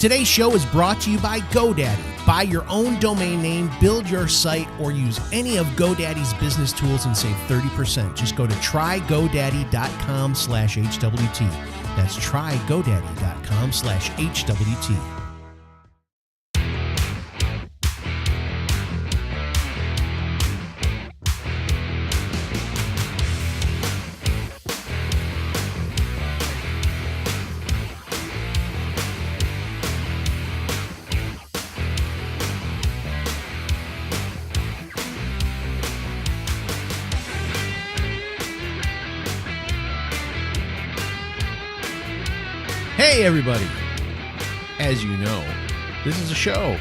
Today's show is brought to you by GoDaddy. Buy your own domain name, build your site, or use any of GoDaddy's business tools and save 30%. Just go to trygodaddy.com/HWT. That's trygodaddy.com/HWT. Hey everybody, as you know, this is a show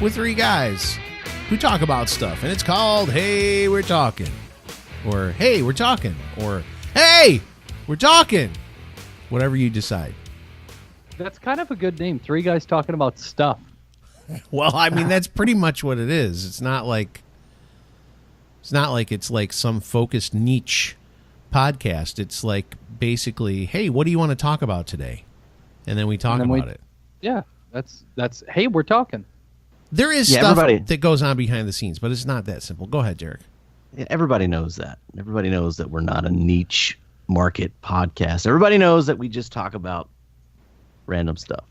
with three guys who talk about stuff, and it's called Hey, We're Talking, or Hey, We're Talking, or Hey, We're Talking, whatever you decide. That's kind of a good name, three guys talking about stuff. Well, I mean, that's pretty much what it is. It's not like it's like some focused niche podcast. It's like basically, hey, what do you want to talk about today? And then we talk about it. Yeah, that's. Hey, we're talking. There is stuff that goes on behind the scenes, but it's not that simple. Go ahead, Derek. Yeah, everybody knows that. Everybody knows that we're not a niche market podcast. Everybody knows that we just talk about random stuff.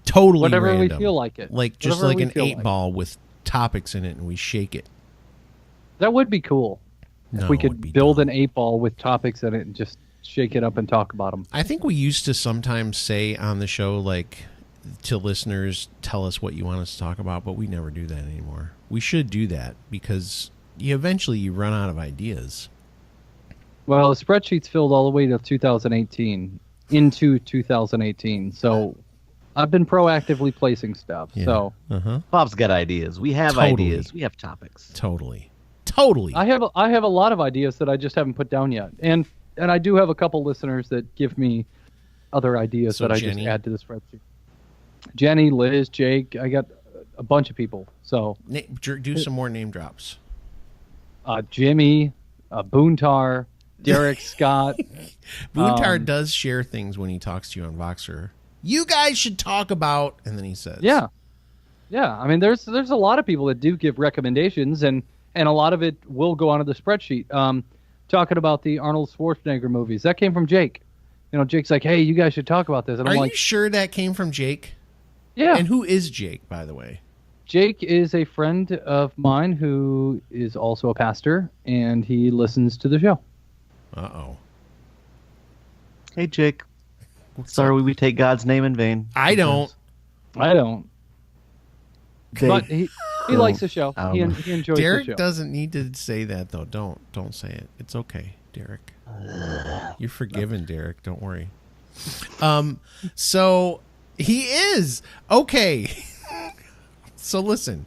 Totally whatever random. We feel like it. Like just like an 8-ball with topics in it, and we shake it. That would be cool. No, if we could build an 8-ball with topics in it and just shake it up and talk about them. I think we used to sometimes say on the show, like, to listeners, tell us what you want us to talk about, but we never do that anymore. We should do that because eventually you run out of ideas. Well, the spreadsheet's filled all the way to 2018, into 2018, so I've been proactively placing stuff. Yeah. So Bob's got ideas. We have ideas. We have topics. Totally. I have a lot of ideas that I just haven't put down yet, and I do have a couple listeners that give me other ideas that I just add to the spreadsheet. Jenny, Liz, Jake, I got a bunch of people. So do some more name drops. Jimmy, Boontar, Derek, Scott. Boontar does share things when he talks to you on Voxer. You guys should talk about, and then he says, Yeah. I mean, there's a lot of people that do give recommendations, and a lot of it will go onto the spreadsheet. Talking about the Arnold Schwarzenegger movies. That came from Jake. You know, Jake's like, hey, you guys should talk about this. And I'm like, are you sure that came from Jake? Yeah. And who is Jake, by the way? Jake is a friend of mine who is also a pastor, and he listens to the show. Uh-oh. Hey, Jake. Sorry we take God's name in vain. I don't. Okay. But he likes the show. He enjoys Derek the show. Derek doesn't need to say that, though. Don't say it. It's okay, Derek. You're forgiven, Derek. Don't worry. So he is. Okay. So listen.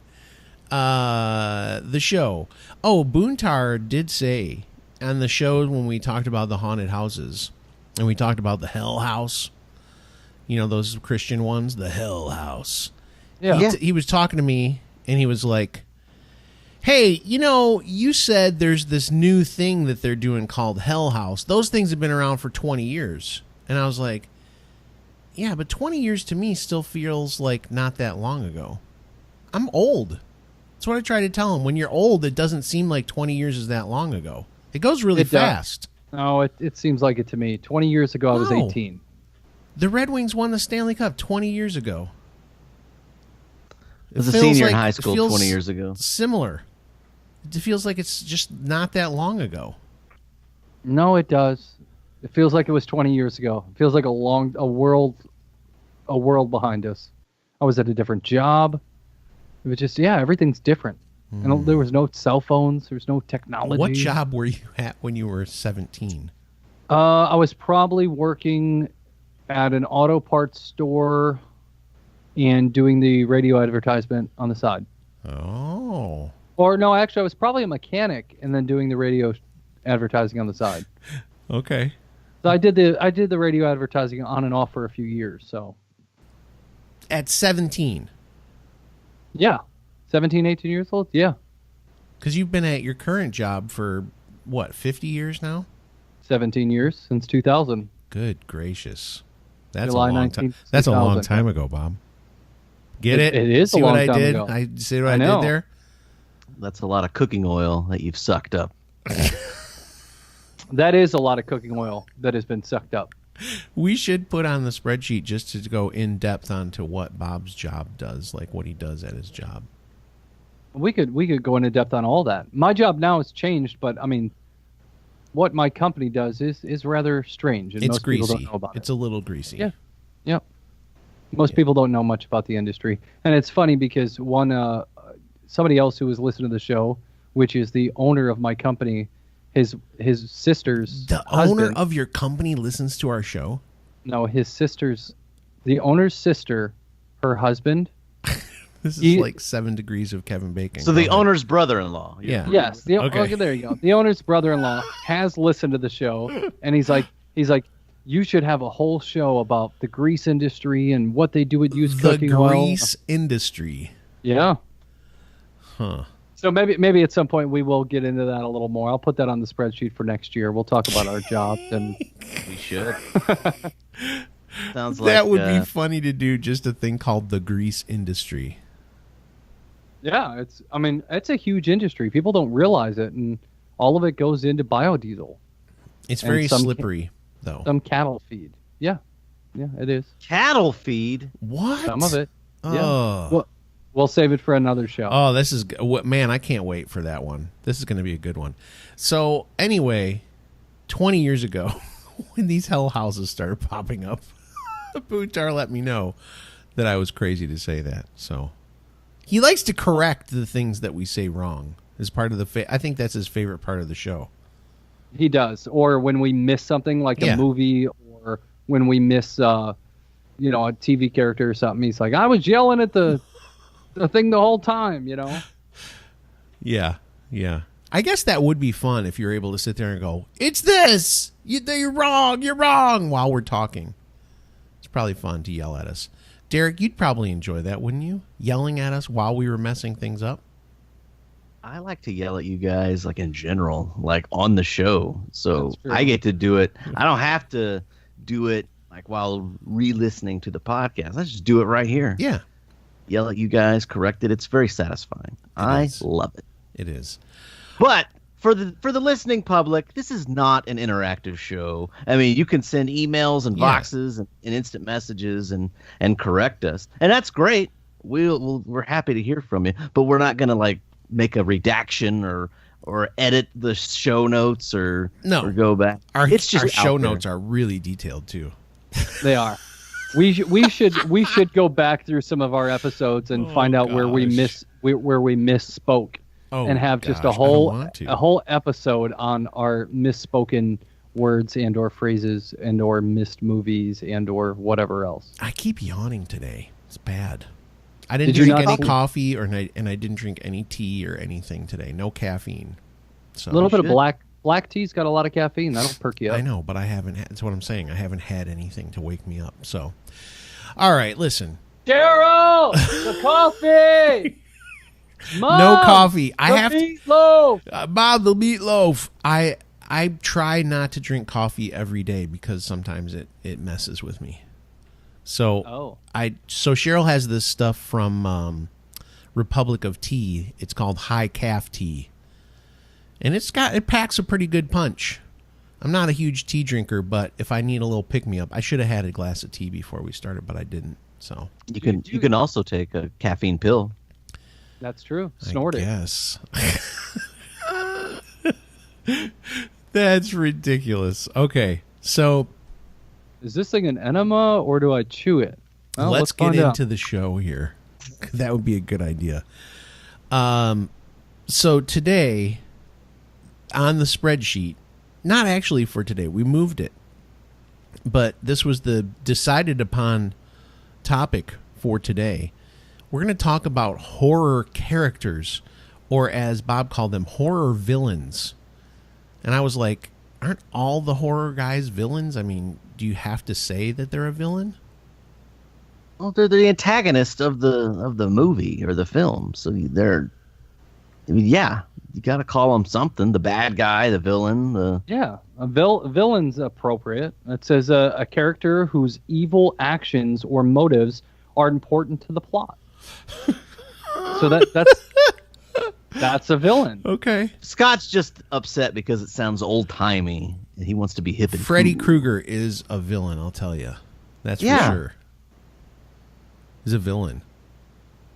The show. Oh, Boontar did say on the show when we talked about the haunted houses, and we talked about the Hell House. You know, those Christian ones? The Hell House. Yeah. He was talking to me, and he was like, hey, you know, you said there's this new thing that they're doing called Hell House. Those things have been around for 20 years. And I was like, yeah, but 20 years to me still feels like not that long ago. I'm old. That's what I try to tell him. When you're old, it doesn't seem like 20 years is that long ago. It goes really fast. No, it seems like it to me. 20 years ago, I was 18. The Red Wings won the Stanley Cup 20 years ago. I was a senior in high school 20 years ago. Similar. It feels like it's just not that long ago. No, it does. It feels like it was 20 years ago. It feels like a world behind us. I was at a different job. It was just, everything's different. And there was no cell phones. There was no technology. What job were you at when you were 17? I was probably working at an auto parts store and doing the radio advertisement on the side. Oh. Or no, actually, I was probably a mechanic and then doing the radio advertising on the side. Okay. So I did the radio advertising on and off for a few years. So at 17. Yeah. 17, 18 years old? Yeah. Because you've been at your current job for, what, 50 years now? 17 years, since 2000. Good gracious. That's July a long 19th, time. That's a long 2000. time ago, Bob. Get it? It is See a long what I time did? ago. I see what I I know. did there? That's a lot of cooking oil that you've sucked up. That is a lot of cooking oil that has been sucked up. We should put on the spreadsheet just to go in depth onto what Bob's job does, like what he does at his job. We could go into depth on all that. My job now has changed, but I mean, what my company does is rather strange, and It's most greasy. people don't know about It's it. a little greasy. Yeah. Yep. Most people don't know much about the industry, and it's funny because somebody else who was listening to the show, which is the owner of my company, his sister's The husband, owner of your company listens to our show? no, the owner's sister, her husband. This is like 7 degrees of Kevin Bacon. So Go the ahead. owner's brother-in-law. Yeah. Yes. Okay. Okay, there you go. The owner's brother-in-law has listened to the show, and he's like, you should have a whole show about the grease industry and what they do with used The cooking oil. grease industry. Yeah. Huh. So maybe at some point we will get into that a little more. I'll put that on the spreadsheet for next year. We'll talk about our jobs and We should. Sounds like That would be funny to do, just a thing called the grease industry. yeah, it's a huge industry. People don't realize it, and all of it goes into biodiesel, It's And very some slippery, though. some cattle feed. Yeah, it is. cattle feed. What? Some of it. Oh. Yeah. Well, we'll save it for another show. Oh, this is what, man, I can't wait for that one. This is going to be a good one. So, anyway, 20 years ago, when these hell houses started popping up, Bootar let me know that I was crazy to say that. So, he likes to correct the things that we say wrong as part of the I think that's his favorite part of the show. He does. Or when we miss something like Yeah. a movie, or when we miss a TV character or something, he's like, I was yelling at the thing the whole time, Yeah. Yeah. I guess that would be fun if you're able to sit there and go, "It's this. You're wrong," while we're talking. It's probably fun to yell at us. Derek, you'd probably enjoy that, wouldn't you? Yelling at us while we were messing things up. I like to yell at you guys, like in general, like on the show. So That's true. I get to do it. I don't have to do it like while re-listening to the podcast. I just do it right here. Yeah, Yell at you guys, correct it. It's very satisfying. I is. love it. it is. But for the listening public, this is not an interactive show. I mean, you can send emails and Yeah. boxes and instant messages and correct us, and that's great. We're happy to hear from you, but we're not gonna like make a redaction or edit the show notes or go back. Our It's just show out there. notes are really detailed too. They are. We should go back through some of our episodes and find out where we gosh. misspoke, Oh, and have just gosh, a I don't whole want to. episode on our misspoken words and or phrases and or missed movies and or whatever else. I keep yawning today. It's bad. I didn't Did you drink not- any coffee and I didn't drink any tea or anything today. No caffeine. So A little bit of should. black tea's got a lot of caffeine. That'll perk you up. I know, but I haven't. That's what I'm saying. I haven't had anything to wake me up. So, all right, listen. Daryl, the coffee. Mom, No coffee. I the have to. meatloaf. Bob, the meatloaf. I try not to drink coffee every day because sometimes it messes with me. So Oh. so Cheryl has this stuff from Republic of Tea. It's called High Calf Tea, and it packs a pretty good punch. I'm not a huge tea drinker, but if I need a little pick me up, I should have had a glass of tea before we started, but I didn't. So You can also take a caffeine pill. That's true. Snort it. Yes. That's ridiculous. Okay, so Is this thing an enema or do I chew it? Well, let's get find out. into the show here. That would be a good idea. So today, on the spreadsheet, not actually for today, we moved it, but this was the decided upon topic for today. We're going to talk about horror characters, or as Bob called them, horror villains. And I was like, aren't all the horror guys villains? I mean, do you have to say that they're a villain? Well, they're the antagonist of the movie or the film, so they're. I mean, yeah, you got to call them something. The bad guy, the villain, Yeah, a villain's appropriate. It says a character whose evil actions or motives are important to the plot. So that's a villain. Okay. Scott's just upset because it sounds old-timey, and he wants to be hip and Freddy cool. Krueger is a villain, I'll tell you. That's for sure. He's a villain.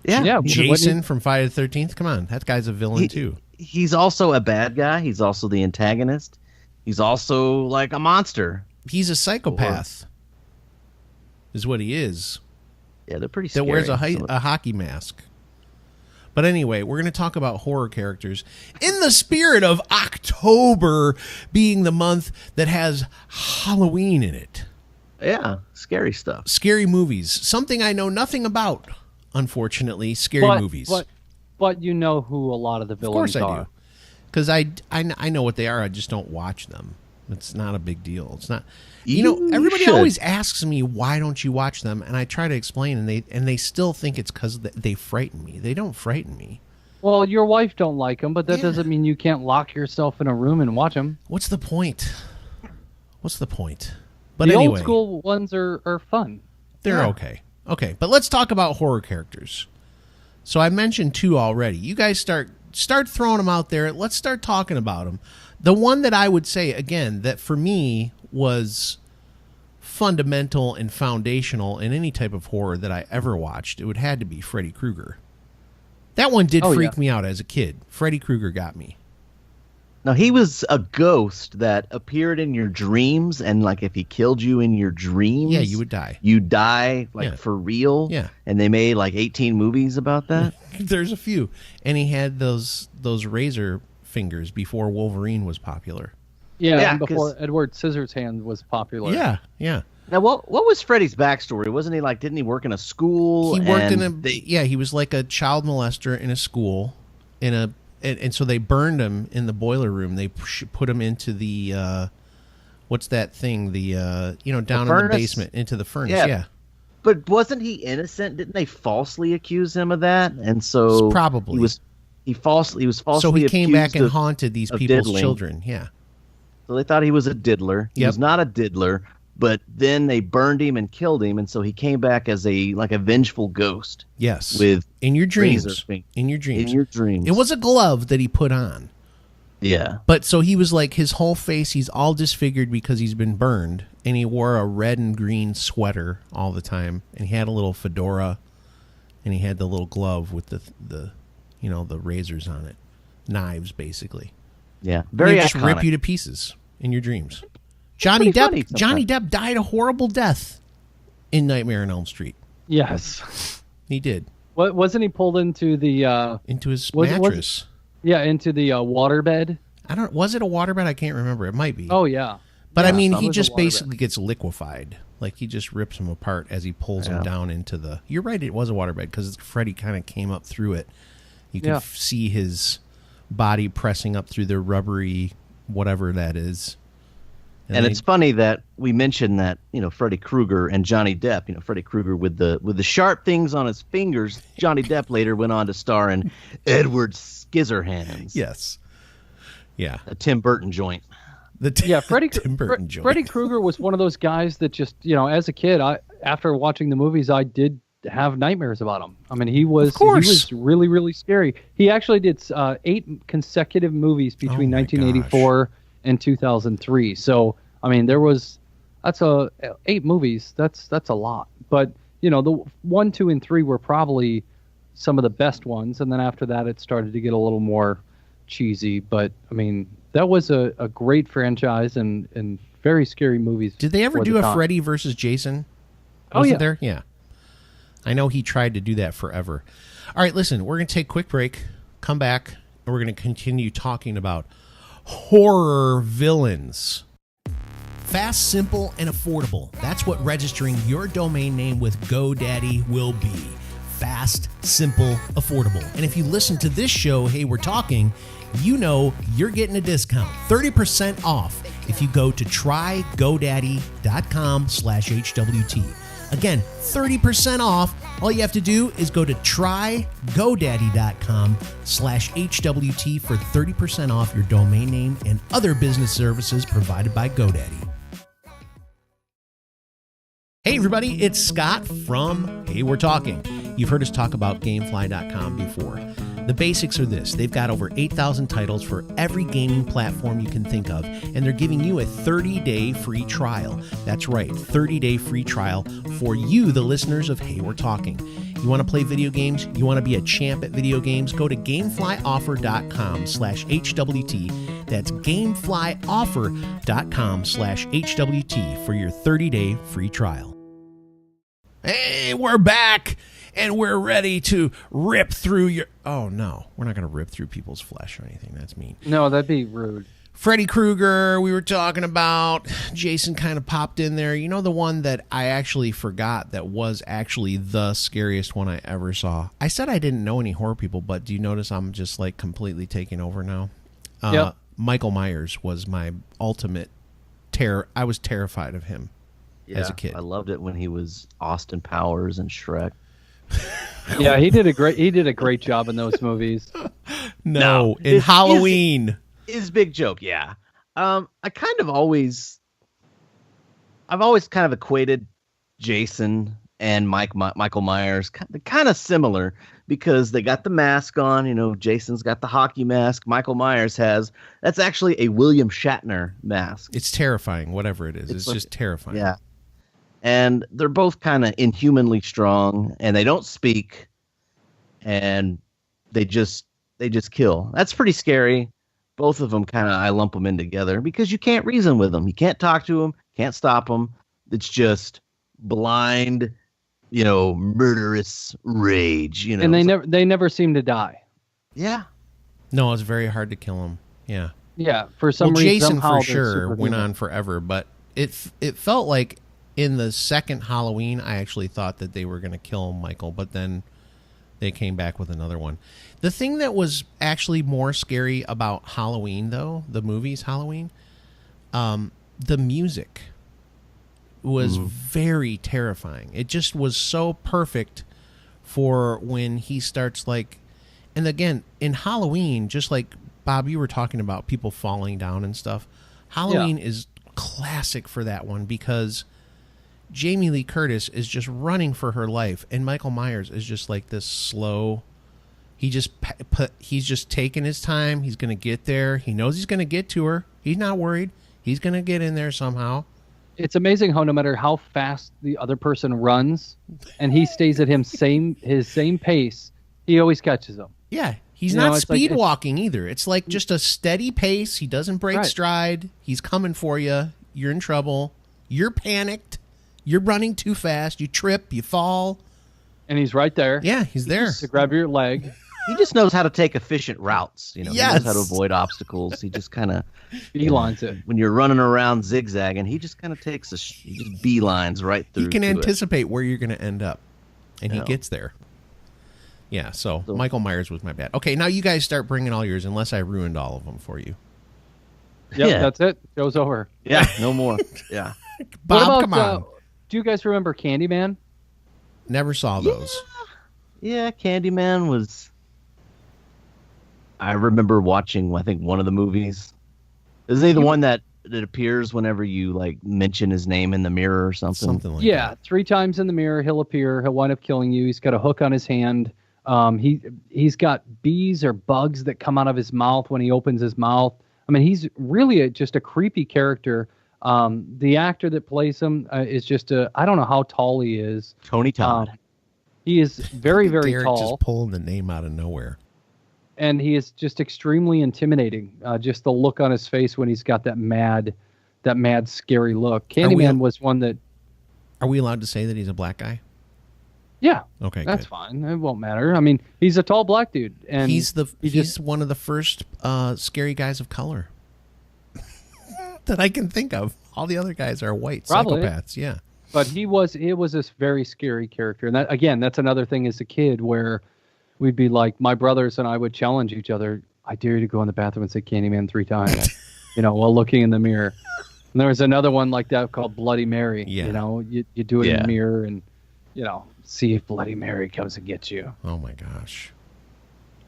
Yeah. Jason from Friday the 13th, come on. That guy's a villain, too. He's also a bad guy. He's also the antagonist. He's also like a monster. He's a psychopath, is what he is. Yeah, they're pretty That scary. wears a hockey mask. But anyway, we're going to talk about horror characters in the spirit of October being the month that has Halloween in it. Yeah, scary stuff. Scary movies. Something I know nothing about, unfortunately. Scary movies. But you know who a lot of the villains Of course I are. do. Because I know what they are. I just don't watch them. It's not a big deal. It's not. You know, everybody should. always asks me, why don't you watch them? And I try to explain, and they still think it's because they frighten me. They don't frighten me. Well, your wife don't like them, but that doesn't mean you can't lock yourself in a room and watch them. What's the point? But the anyway, old school ones are fun. they're okay. Okay, but let's talk about horror characters. So I mentioned 2 already. You guys start throwing them out there. Let's start talking about them. The one that I would say, again, that for me was fundamental and foundational in any type of horror that I ever watched, it would had to be Freddy Krueger. That one did freak me out as a kid. Freddy Krueger got me. Now, he was a ghost that appeared in your dreams, and like if he killed you in your dreams, Yeah, you would die. You'd die, like Yeah. for real. Yeah. And they made like 18 movies about that. There's a few. And he had those razor fingers before Wolverine was popular. Yeah, and 'cause- before Edward Scissorhands was popular. Yeah. Now, what was Freddy's backstory? Wasn't he like? Didn't he work in a school? He worked in and he was like a child molester in a school, and so they burned him in the boiler room. They put him into the what's that thing? The down in the furnace? basement into the furnace. Yeah. Yeah. But wasn't he innocent? Didn't they falsely accuse him of that? And so Probably. he was falsely. So he came back and accused haunted these of people's diddling. children. Yeah. So they thought he was a diddler. He Yep. was not a diddler, but then they burned him and killed him, and so he came back as a vengeful ghost. Yes. With in your dreams. razor fingers. In your dreams. In your dreams. It was a glove that he put on. Yeah. But so he was like, his whole face, he's all disfigured because he's been burned, and he wore a red and green sweater all the time, and he had a little fedora, and he had the little glove with the razors on it, knives basically. Yeah. And Very they just iconic. rip you to pieces in your dreams. Johnny pretty funny Depp. Johnny sometimes. Depp died a horrible death in Nightmare on Elm Street. Yes. He did, What wasn't he pulled into the into his Was it- was it- mattress. into the waterbed? Was it a waterbed? I can't remember. It might be. Oh yeah. But I Yeah, mean, that he was a just waterbed. basically gets liquefied. Like, he just rips him apart as he pulls him down into the... You're right, it was a waterbed, because Freddy kind of came up through it. You can see his body pressing up through the rubbery whatever that is. And it's funny that we mentioned that, Freddy Krueger and Johnny Depp, Freddy Krueger with the sharp things on his fingers. Johnny Depp later went on to star in Edward Scissorhands. Yes. Yeah. A Tim Burton joint. Freddy Tim Burton joint. Freddy Krueger was one of those guys that just, as a kid, after watching the movies, I did have nightmares about him. I mean, he was really, really scary. He actually did 8 consecutive movies between 1984 and 2003. So, I mean, that's 8 movies. That's a lot. But, the 1, 2, and 3 were probably some of the best ones. And then after that, it started to get a little more cheesy. But, I mean, that was a great franchise and very scary movies. Did they ever for do the a time. Freddy versus Jason? Oh, Wasn't yeah. there? Yeah. I know he tried to do that forever. All right, listen, we're going to take a quick break, come back, and we're going to continue talking about horror villains. Fast, simple, and affordable. That's what registering your domain name with GoDaddy will be. Fast, simple, affordable. And if you listen to this show, Hey, We're Talking, you know you're getting a discount, 30% off if you go to trygodaddy.com/HWT. Again, 30% off. All you have to do is go to trygodaddy.com/HWT for 30% off your domain name and other business services provided by GoDaddy. Hey everybody, it's Scott from Hey, We're Talking. You've heard us talk about Gamefly.com before. The basics are this. They've got over 8,000 titles for every gaming platform you can think of, and they're giving you a 30-day free trial. That's right, 30-day free trial for you, the listeners of Hey We're Talking. You want to play video games? You want to be a champ at video games? Go to gameflyoffer.com/HWT. That's gameflyoffer.com/HWT for your 30-day free trial. Hey, we're back! And we're ready to rip through your... Oh, no. We're not going to rip through people's flesh or anything. That's mean. No, that'd be rude. Freddy Krueger, we were talking about. Jason kind of popped in there. You know, the one that I actually forgot that was actually the scariest one I ever saw. I said I didn't know any horror people, but do you notice I'm just, like, completely taking over now? Yep. Michael Myers was my ultimate terror. I was terrified of him as a kid. I loved it when he was Austin Powers and Shrek. Yeah, he did a great job in those movies. No, in Halloween. His big joke, yeah. I've always kind of equated Jason and Michael Myers kind of similar because they got the mask on. You know, Jason's got the hockey mask. Michael Myers that's actually a William Shatner mask. It's terrifying, whatever it is. It's just terrifying. Yeah. And they're both kind of inhumanly strong, and they don't speak, and they just kill. That's pretty scary. Both of them I lump them in together because you can't reason with them. You can't talk to them, can't stop them. It's just blind, murderous rage. And they never seem to die. Yeah. No, it's very hard to kill them. Yeah. Yeah. For some reason, Jason for sure went on forever, but it felt like. In the second Halloween, I actually thought that they were going to kill Michael, but then they came back with another one. The thing that was actually more scary about Halloween, though, the movie's Halloween, the music was very terrifying. It just was so perfect for when he starts and again, in Halloween, just like Bob, you were talking about people falling down and stuff, Halloween is classic for that one because Jamie Lee Curtis is just running for her life, and Michael Myers is just like this slow. He's just taking his time. He's going to get there. He knows he's going to get to her. He's not worried. He's going to get in there somehow. It's amazing how no matter how fast the other person runs, and he stays at his same pace, he always catches them. Yeah, he's not speed walking either. It's like just a steady pace. He doesn't break stride. He's coming for you. You're in trouble. You're panicked. You're running too fast. You trip. You fall. And he's right there. Yeah, he's there. To grab your leg. He just knows how to take efficient routes. He knows how to avoid obstacles. He just kind of beelines it. When you're running around zigzagging, he just kind of he just beelines right through. He can anticipate where you're going to end up, and he gets there. Yeah, so Michael Myers was my bad. Okay, now you guys start bringing all yours, unless I ruined all of them for you. Yep, that's it. Show's over. Yeah, no more. Yeah. Bob, come on. Do you guys remember Candyman? Never saw those. Yeah, Candyman was... I remember watching, I think, one of the movies. Is he the one that appears whenever you, mention his name in the mirror or something? Something like that. Yeah, 3 times in the mirror, he'll appear. He'll wind up killing you. He's got a hook on his hand. He's got bees or bugs that come out of his mouth when he opens his mouth. I mean, he's really just a creepy character. The actor that plays him is just I don't know how tall he is. Tony Todd. He is very, very Derek tall. Just pulling the name out of nowhere. And he is just extremely intimidating. Just the look on his face when he's got that mad, scary look. Candyman was one that... Are we allowed to say that he's a black guy? Yeah. Okay, that's fine. It won't matter. I mean, he's a tall black dude. And he's one of the first scary guys of color that I can think of. All the other guys are white psychopaths. Yeah. But it was this very scary character. And that, again, that's another thing as a kid where we'd be like, my brothers and I would challenge each other. I dare you to go in the bathroom and say Candyman 3 times, while looking in the mirror. And there was another one like that called Bloody Mary. Yeah. You do it in the mirror and, see if Bloody Mary comes and gets you. Oh my gosh.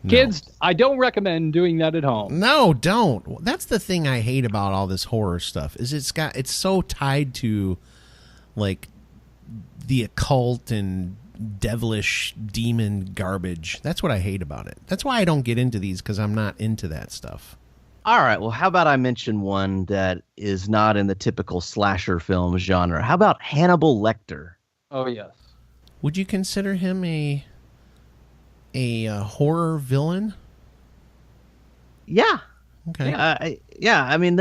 No. Kids, I don't recommend doing that at home. No, don't. That's the thing I hate about all this horror stuff is it's so tied to the occult and devilish demon garbage. That's what I hate about it. That's why I don't get into these, because I'm not into that stuff. All right, well, how about I mention one that is not in the typical slasher film genre? How about Hannibal Lecter? Oh, yes. Would you consider him a horror villain? Yeah. Okay. I mean,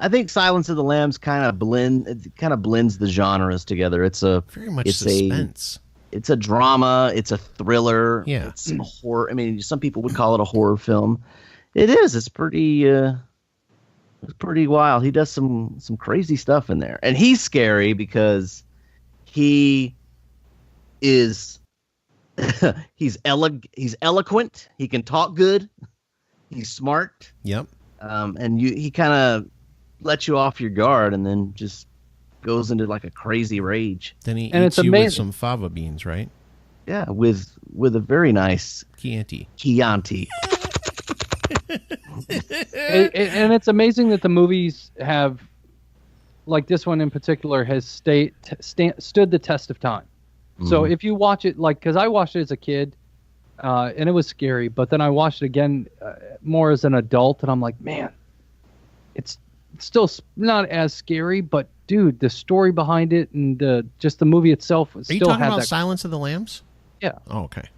I think Silence of the Lambs kind of blends the genres together. It's very much suspense. It's a drama. It's a thriller. Yeah. It's a horror. I mean, some people would call it a horror film. It is. It's pretty wild. He does some crazy stuff in there, and he's scary because he is he's eloquent. He can talk good. He's smart. Yep. And he kind of lets you off your guard, and then just goes into like a crazy rage. Then he eats you with some fava beans, right? Yeah, with a very nice Chianti. And it's amazing that the movies have, like this one in particular, has stood the test of time. Mm-hmm. So if you watch it, like, because I watched it as a kid, and it was scary, but then I watched it again more as an adult, and I'm like, man, it's still not as scary, but dude, the story behind it and just the movie itself Are you talking about Silence of the Lambs? Yeah. Oh, okay.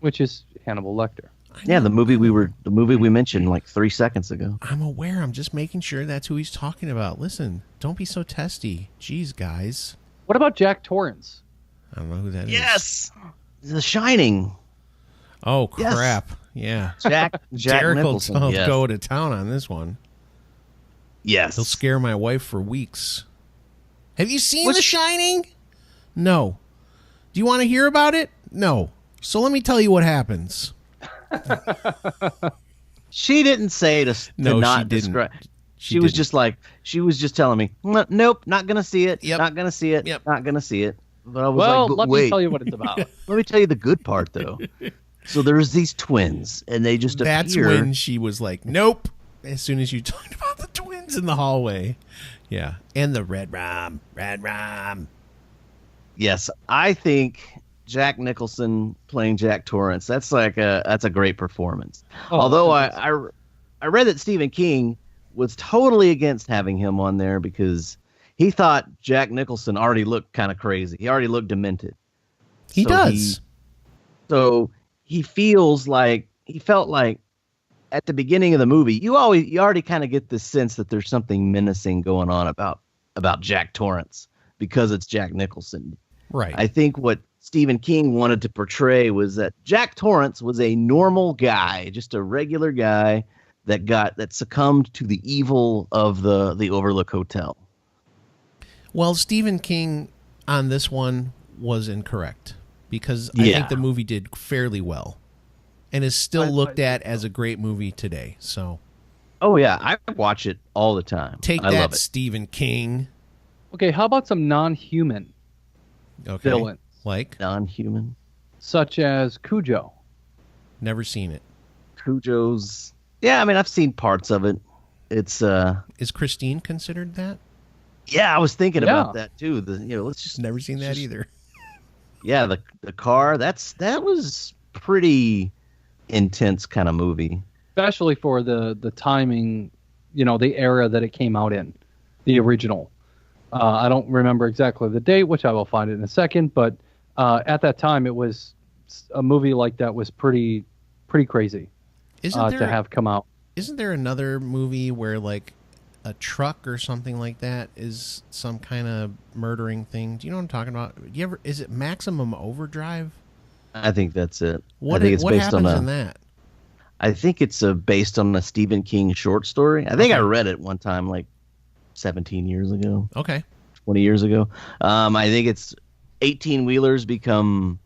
Which is Hannibal Lecter. Yeah, the movie we mentioned like 3 seconds ago. I'm aware. I'm just making sure that's who he's talking about. Listen, don't be so testy. Jeez, guys. What about Jack Torrance? I don't know who that is. Yes, The Shining. Oh crap! Yes. Yeah, Jack Derek Nicholson. will go to town on this one. Yes, he'll scare my wife for weeks. Have you seen The Shining? No. Do you want to hear about it? No. So let me tell you what happens. She didn't say to not describe. She was just telling me, nope, not gonna see it. Yep. Not gonna see it. Yep. Not gonna see it. But I was let me tell you what it's about. Let me tell you the good part, though. So there's these twins, and they just That's appear. when she was like, nope. As soon as you talked about the twins in the hallway. Yeah. And the red rum. Yes, I think Jack Nicholson playing Jack Torrance, that's a great performance. Although I read that Stephen King was totally against having him on there because he thought Jack Nicholson already looked kind of crazy. He already looked demented. He does. He felt like at the beginning of the movie, you already kind of get this sense that there's something menacing going on about Jack Torrance because it's Jack Nicholson. Right. I think what Stephen King wanted to portray was that Jack Torrance was a normal guy, just a regular guy that succumbed to the evil of the Overlook Hotel. Well, Stephen King on this one was incorrect because I think the movie did fairly well and is still looked at as a great movie today. So, oh yeah, I watch it all the time. Take I that, love it. Stephen King. Okay, how about some non-human villains? Like non-human, such as Cujo. Never seen it. Cujo's. Yeah, I mean I've seen parts of it. It's Is Christine considered that? Yeah, I was thinking about that too. Let's just never seen that either. Yeah, the car. That was pretty intense kind of movie, especially for the timing, the era that it came out in, the original. I don't remember exactly the date, which I will find it in a second, but at that time it was a movie like that was pretty crazy to have come out. Isn't there another movie where like a truck or something like that is some kind of murdering thing? Do you know what I'm talking about? Is it Maximum Overdrive? I think that's it. What I think it's what based happens on in that? I think it's based on a Stephen King short story. I think I read it one time, like 17 years ago. Okay. 20 years ago. I think it's 18-wheelers become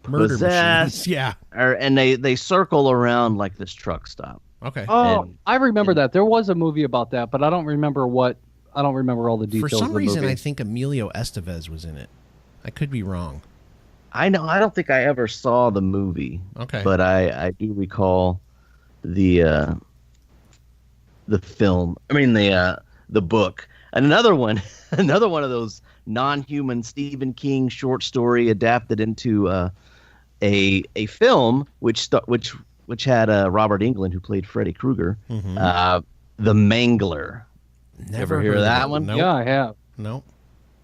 murder possessed. Machines. Yeah. And they circle around like this truck stop. Okay. Oh, I remember that. There was a movie about that, but I don't remember all the details. For some of the reason, movie. I think Emilio Estevez was in it. I could be wrong. I know. I don't think I ever saw the movie. Okay. But I do recall the film. I mean the book. And another one of those non-human Stephen King short story adapted into a film, which had Robert Englund, who played Freddy Krueger. The Mangler. Never Ever hear heard of that it. one? Nope. Yeah, I have. Nope.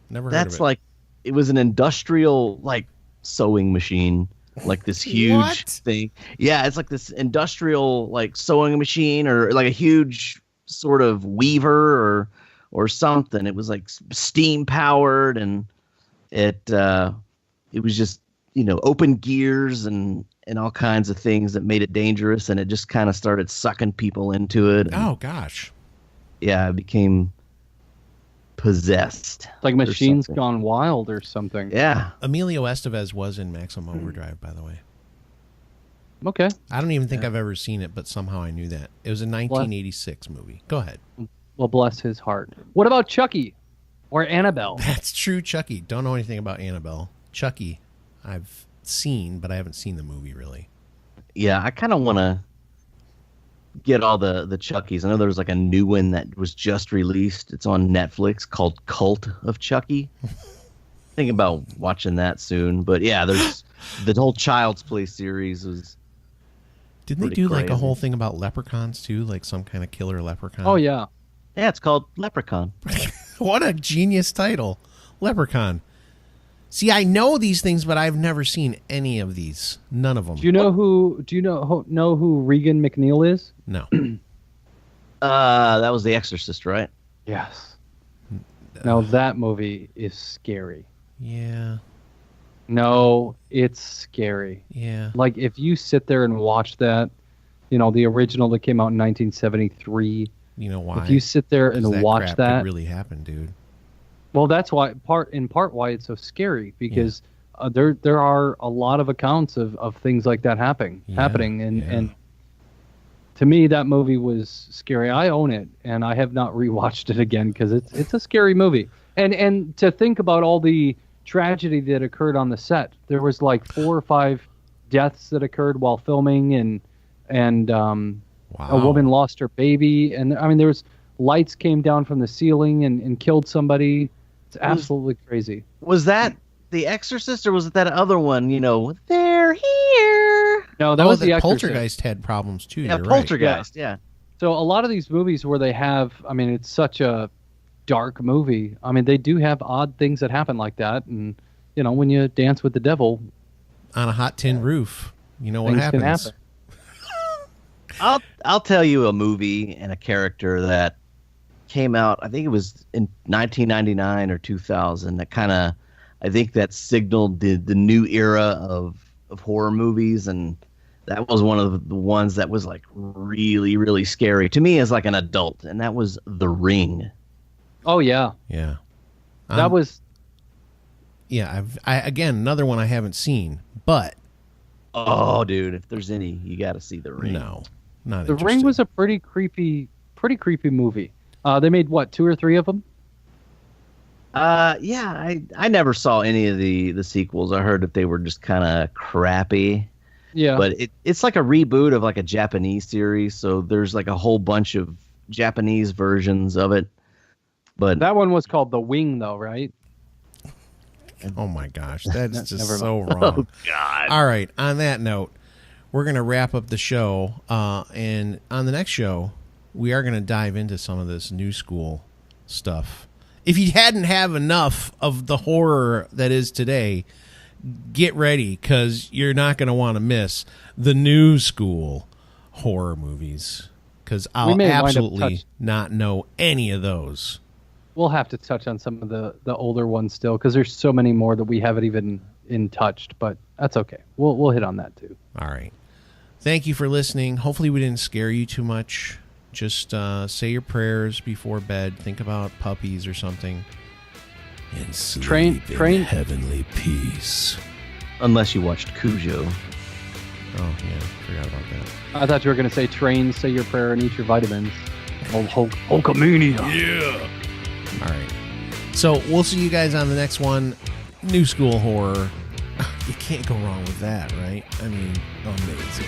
Never heard That's of it. like, it was an industrial like sewing machine, like this huge What? thing. Yeah, it's like this industrial like sewing machine, or like a huge sort of weaver or something. It was like steam powered, and it was just, open gears and all kinds of things that made it dangerous, and it just kind of started sucking people into it. And, Oh gosh. yeah, it became possessed. Like or Machines something. Gone Wild or something. Yeah. Emilio Estevez was in Maximum Overdrive, by the way. Okay. I don't even think I've ever seen it, but somehow I knew that. It was a 1986 movie. Go ahead. Well, bless his heart. What about Chucky or Annabelle? That's true, Chucky. Don't know anything about Annabelle. Chucky, I've seen, but I haven't seen the movie really. Yeah, I kind of want to get all the Chuckies. I know there's like a new one that was just released. It's on Netflix called Cult of Chucky. Thinking about watching that soon. But yeah, there's the whole Child's Play series was. Didn't they Pretty do like a crazy. whole thing about leprechauns too, like some kind of killer leprechaun? Oh, yeah. Yeah, it's called Leprechaun. What a genius title, Leprechaun. See, I know these things, but I've never seen any of these. None of them. Do you know who Regan McNeil is? No. That was The Exorcist, right? Yes. Now that movie is scary. Yeah. No, it's scary. Yeah. Like if you sit there and watch that, the original that came out in 1973. You know why? If you sit there 'Cause and that watch crap that, could really happen, dude. well, that's why in part why it's so scary, because there are a lot of accounts of things like that happening, and to me that movie was scary. I own it, and I have not rewatched it again because it's a scary movie. And to think about all the tragedy that occurred on the set, there was like 4 or 5 deaths that occurred while filming, and a woman lost her baby, and I mean there was lights came down from the ceiling and killed somebody. It's absolutely crazy. Was that The Exorcist, or was it that other one? They're here. No, that was the the Exorcist. Poltergeist had problems too. Yeah, You're Poltergeist. Yeah. So a lot of these movies where they have, I mean, it's such a dark movie. I mean, they do have odd things that happen like that, and when you dance with the devil, Right. On a hot tin roof, you know what things happens. can happen. I'll tell you a movie and a character that came out, I think it was in 1999 or 2000, that kind of, I think that signaled the new era of horror movies, and that was one of the ones that was like really, really scary to me as like an adult, and that was The Ring. Oh yeah, Yeah. that was. Yeah, again, another one I haven't seen, but Oh, dude, if there's any, you got to see The Ring. no, not The Ring interested. was a pretty creepy movie. They made what, 2 or 3 of them? Yeah, I never saw any of the sequels. I heard that they were just kind of crappy. Yeah, But it's like a reboot of like a Japanese series, so there's like a whole bunch of Japanese versions of it. But that one was called The Wing, though, right? Oh my gosh, that's just Never so mind. wrong. God. All right, on that note, we're going to wrap up the show. And on the next show, we are going to dive into some of this new school stuff. If you hadn't have enough of the horror that is today, get ready, because you're not going to want to miss the new school horror movies, because I'll may wind up absolutely not know any of those. We'll have to touch on some of the older ones still, because there's so many more that we haven't even touched. But that's okay. We'll hit on that too. All right. Thank you for listening. Hopefully we didn't scare you too much. Just say your prayers before bed. Think about puppies or something. And sleep Train- in heavenly peace. unless you watched Cujo. Oh, yeah. Forgot about that. I thought you were going to say say your prayer and eat your vitamins. Hulkamania. Yeah. All right. So we'll see you guys on the next one. New school horror. You can't go wrong with that, right? I mean, amazing.